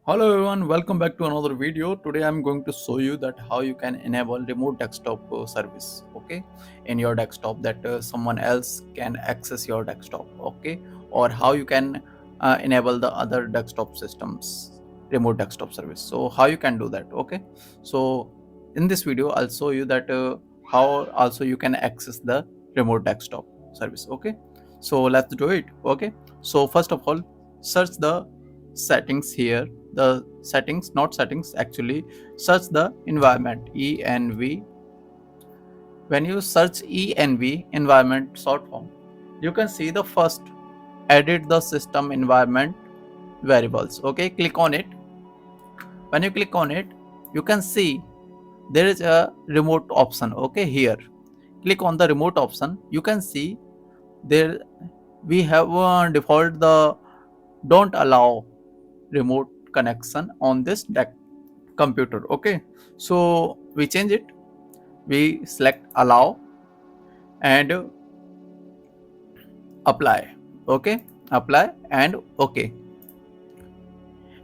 Hello everyone, welcome back to another video. Today I'm going to show you that how you can enable remote desktop service, okay, in your desktop, that someone else can access your desktop, okay, or how you can enable the other desktop systems remote desktop service. So how you can do that, okay. So in this video I'll show you that how also you can access the remote desktop service, okay. So let's do it, okay. So first of all, search the settings here, the settings, not settings actually, search the environment, env. When you search env, environment short form, you can see the first, edit the system environment variables, okay. Click on it. When you click on it, you can see there is a remote option, okay. Here click on the remote option. You can see there we have default the don't allow remote connection on this computer, okay. So we change it, we select allow and apply, okay, apply and okay.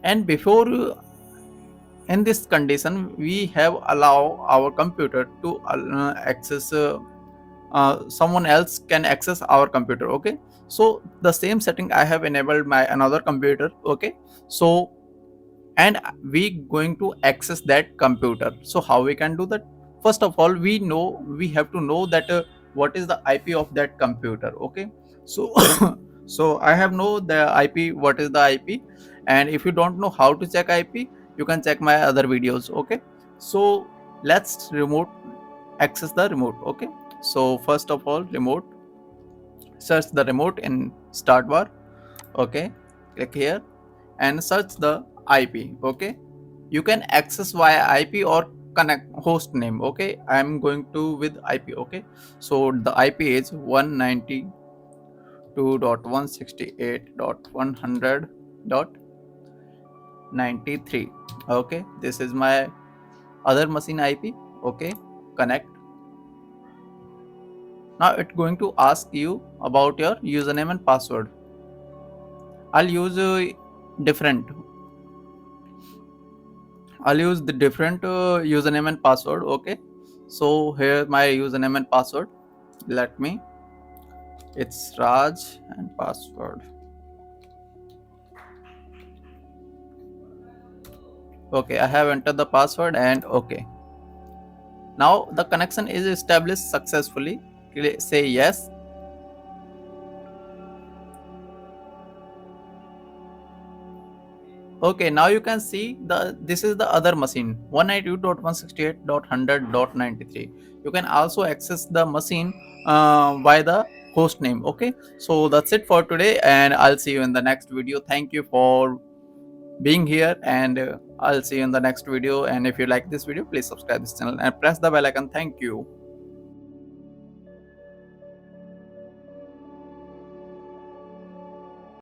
And before in this condition we have allow our computer to access someone else can access our computer, okay. So the same setting I have enabled my another computer, okay. So and we going to access that computer. So how we can do that? First of all, we have to know that what is the ip of that computer, okay. So so I have know the ip, what is the ip. And if you don't know how to check ip, you can check my other videos, okay. So let's remote access the remote, okay. So first of all, remote, search the remote in start bar, okay. Click here and search the IP, okay. You can access via IP or connect host name, okay. I am going to with IP, okay. So the IP is 192.168.100.93, okay. This is my other machine IP, okay. Connect. Now it's going to ask you about your username and password. I'll use different I'll use the different username and password, okay. So here my username and password, let me, it's Raj and password, okay. I have entered the password and okay. Now the connection is established successfully. Say yes. Okay, now you can see this is the other machine 192.168.100.93. You can also access the machine by the host name, okay. So that's it for today and I'll see you in the next video. Thank you for being here and I'll see you in the next video. And if you like this video, please subscribe this channel and press the bell icon. Thank you.